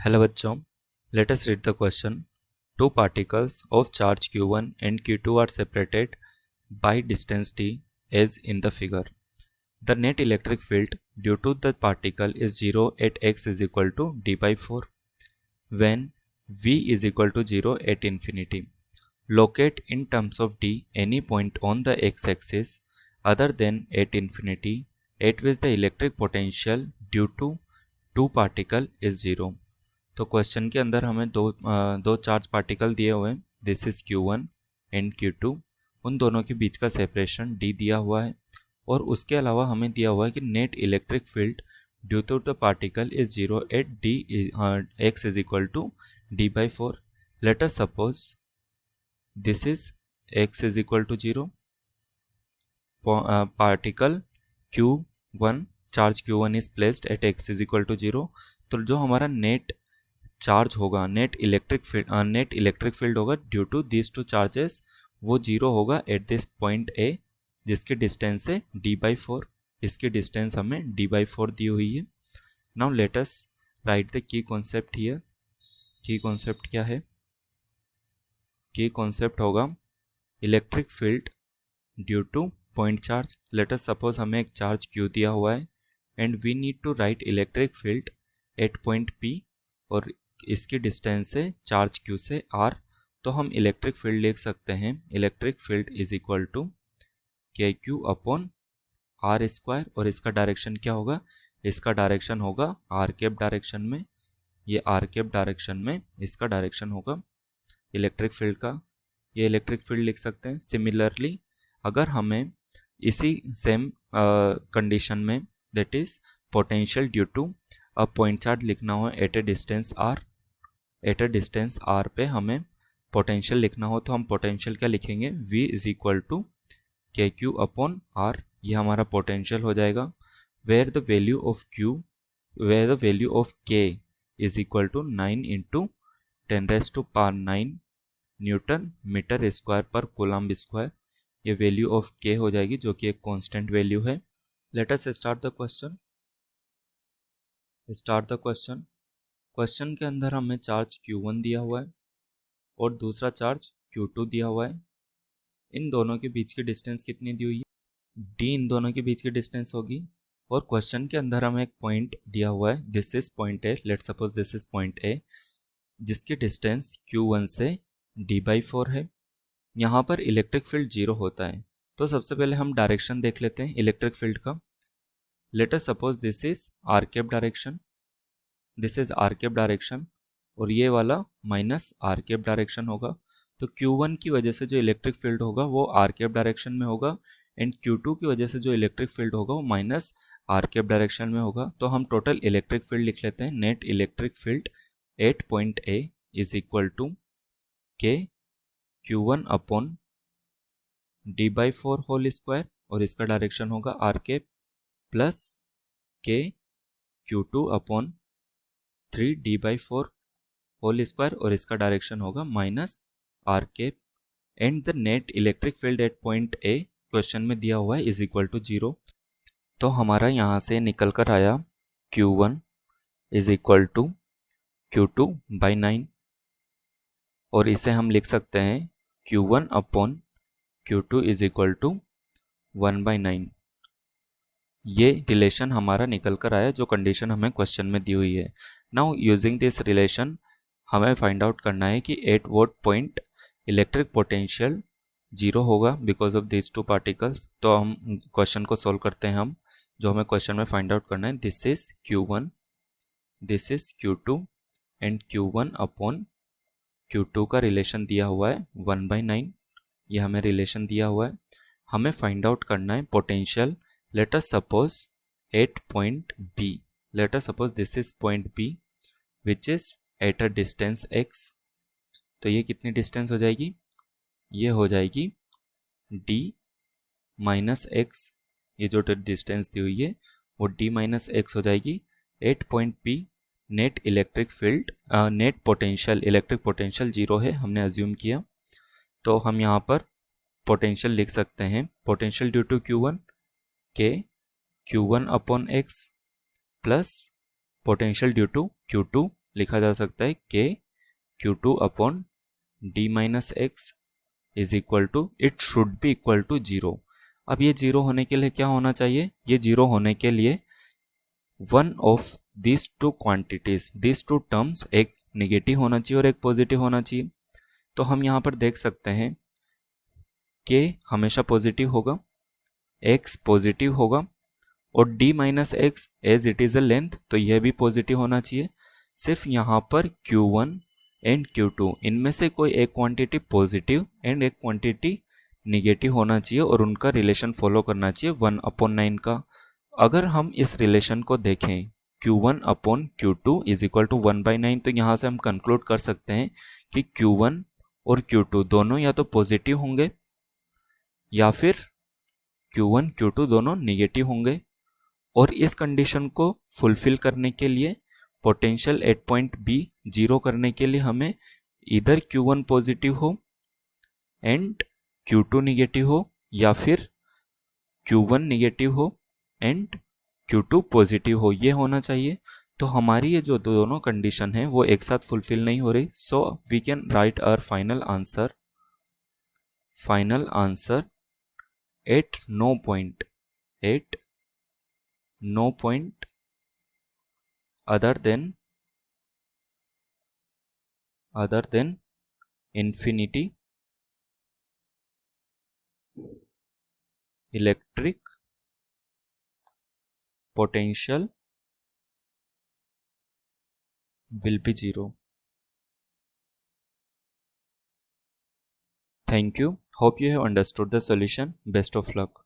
Hello बच्चों, let us read the question. Two particles of charge q1 and q2 are separated by distance d as in the figure. The net electric field due to the particle is 0 at x is equal to d by 4 when v is equal to 0 at infinity. Locate in terms of d any point on the x-axis other than at infinity at which the electric potential due to two particle is 0. तो question के अंदर हमें दो charge particle दिए हुए हैं, this is Q1 and Q2. उन दोनों के बीच का सेपरेशन D दिया हुआ है और उसके अलावा हमें दिया हुआ है कि net electric field due to the particle is 0 at D x is equal to D by 4. Let us suppose this is x is equal to 0, particle Q1 charge Q1 is placed at x is equal to 0. तो जो हमारा net charge होगा, net electric field होगा due to this two charges, वो 0 होगा at this point A जिसकी distance है d by 4. इसकी डिस्टेंस हमें d by 4 दी हुई है. Now let us write the key concept here. Key concept क्या है? की कॉन्सेप्ट होगा electric field due to point charge. Let us suppose हमें एक चार्ज q दिया हुआ है and we need to write electric field at point p और इसकी डिस्टेंस है चार्ज q से r. तो हम इलेक्ट्रिक फील्ड लिख सकते हैं electric field is equal to k q upon r square. और इसका डायरेक्शन क्या होगा? इसका डायरेक्शन होगा आर कैप डायरेक्शन में. ये आर कैप डायरेक्शन में इसका डायरेक्शन होगा इलेक्ट्रिक फील्ड का. ये इलेक्ट्रिक फील्ड लिख सकते हैं. सिमिलरली अगर हमें इसी सेम कंडीशन में that is potential due to अब पॉइंट चार्ज लिखना हो at a distance r, at a distance r पे हमें पोटेंशियल लिखना हो तो हम पोटेंशियल क्या लिखेंगे? v is equal to k q upon r. ये हमारा पोटेंशियल हो जाएगा where the value of k is equal to 9 into 10⁻⁹ newton metre square per coulomb square. ये वैल्यू ऑफ k हो जाएगी जो कि एक कांस्टेंट वैल्यू है. Let us start the question. Question के अंदर हमें चार्ज Q1 दिया हुआ है और दूसरा चार्ज Q2 दिया हुआ है. इन दोनों के बीच की डिस्टेंस कितनी दी हुई है? D इन दोनों के बीच की डिस्टेंस होगी. और क्वेश्चन के अंदर हमें एक पॉइंट दिया हुआ है, this is point A. Let suppose this is point A जिसकी डिस्टेंस Q1 से D by 4 है. यहाँ पर इलेक्ट्रिक फील्ड 0 होता है. तो सबसे पहले हम डायरेक्शन देख लेते हैं इलेक्ट्रिक फील्ड का. Let us suppose this is r cap direction, this is r cap direction और ये वाला माइनस आर कैप डायरेक्शन होगा. तो Q1 की वजह से जो इलेक्ट्रिक फील्ड होगा वो आर कैप डायरेक्शन में होगा एंड Q2 की वजह से जो इलेक्ट्रिक फील्ड होगा वो माइनस आर कैप डायरेक्शन में होगा. तो हम टोटल इलेक्ट्रिक फील्ड लिख लेते हैं. Net electric field at point A is equal to k Q1 upon D by 4 whole square और इसका डायरेक्शन होगा आर कैप प्लस के Q2 upon 3D by 4 whole square और इसका डायरेक्शन होगा minus r cap. And the net electric field at point A question में दिया हुआ है इज इक्वल टू 0. तो हमारा यहाँ से निकल कर आया Q1 is equal to Q2 by 9 और इसे हम लिख सकते हैं Q1 upon Q2 is equal to 1 by 9. ये रिलेशन हमारा निकल कर आया जो कंडीशन हमें क्वेश्चन में दी हुई है. नाउ यूजिंग दिस रिलेशन हमें फाइंड आउट करना है कि at what point electric potential 0 होगा because of this two particles. तो हम क्वेश्चन को सॉल्व करते हैं. हम जो हमें क्वेश्चन में फाइंड आउट करना है this is Q1, this is Q2 and Q1 upon Q2 का रिलेशन दिया हुआ है 1 by 9. ये हमें रिलेशन दिया हुआ है. हमें फाइंड आउट करना है potential. Let us suppose at point B, let us suppose this is point B which is at a distance x. तो ये कितनी डिस्टेंस हो जाएगी? ये हो जाएगी d माइनस एक्स. ये जो डिस्टेंस दी हुई है वो d माइनस एक्स हो जाएगी. At point P net electric field net potential electric potential 0 है हमने अज्यूम किया. तो हम यहाँ पर पोटेंशियल लिख सकते हैं potential due to Q1 k Q1 upon x plus potential due to Q2 लिखा जा सकता है k Q2 upon d minus x is equal to, it should be equal to 0। अब ये 0 होने के लिए क्या होना चाहिए? ये 0 होने के लिए one of this two quantities, this two terms, एक निगेटिव होना चाहिए और एक पॉजिटिव होना चाहिए। तो हम यहाँ पर देख सकते हैं के हमेशा पॉजिटिव होगा, एक्स पॉजिटिव होगा और d minus x as it is a length, तो यह भी पॉजिटिव होना चाहिए। सिर्फ यहाँ पर Q1 एंड Q2 इनमें से कोई एक क्वांटिटी पॉजिटिव एंड एक क्वांटिटी निगेटिव होना चाहिए और उनका रिलेशन फॉलो करना चाहिए 1/9 का। अगर हम इस रिलेशन को देखें Q1 upon Q2 is equal to 1/9, तो यहाँ से हम कंक्लूड कर सकते हैं कि Q1 और Q2 दोनों या तो पॉजिटिव होंगे या फिर Q1 Q2 दोनों निगेटिव होंगे। और इस कंडीशन को फुलफिल करने के लिए, पोटेंशियल एट पॉइंट बी 0 करने के लिए हमें इधर Q1 पॉजिटिव हो एंड Q2 निगेटिव हो या फिर Q1 निगेटिव हो एंड Q2 पॉजिटिव हो, ये होना चाहिए। तो हमारी ये जो दोनों कंडीशन है वो एक साथ फुलफिल नहीं हो रही। So we can write our final answer at no point, at no point other than infinity, electric potential will be 0. Thank you. Hope you have understood the solution. Best of luck.